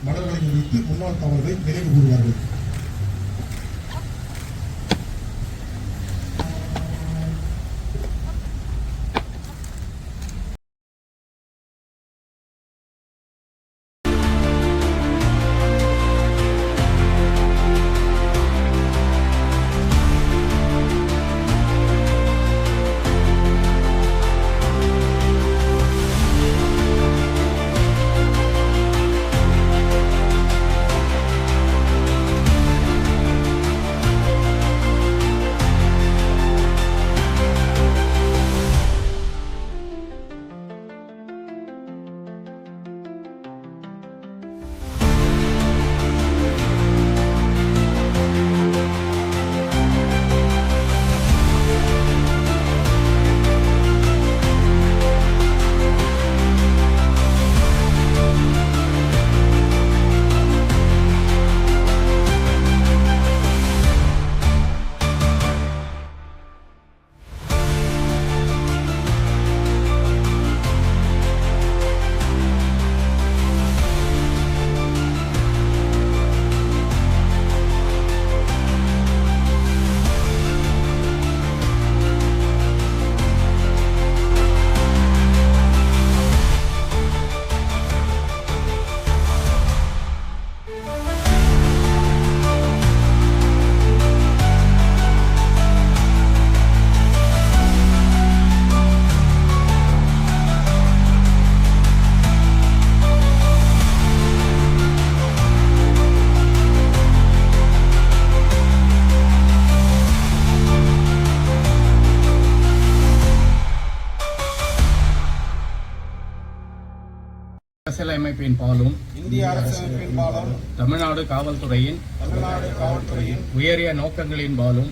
மலர்களை வைத்து முன்னாள் தவறுகளை நினைவு கூறுவார்கள். அரசியலமைப்பின் பாலும் இந்திய அரசியலமைப்பின் பாலும் தமிழ்நாடு காவல்துறையின் உயரிய நோக்கங்களின் பாலும்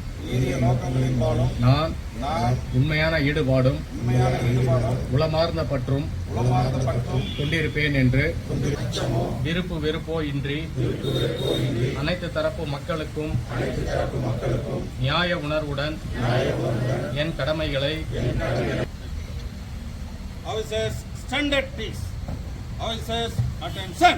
நான் உண்மையான ஈடுபாடும் உளமார்ந்த பற்றும் கொண்டிருப்பேன் என்று விருப்பு வெறுப்போ இன்றி அனைத்து தரப்பு மக்களுக்கும் நியாய உணர்வுடன் என் கடமைகளை Officers, stand at peace. Officers, attention.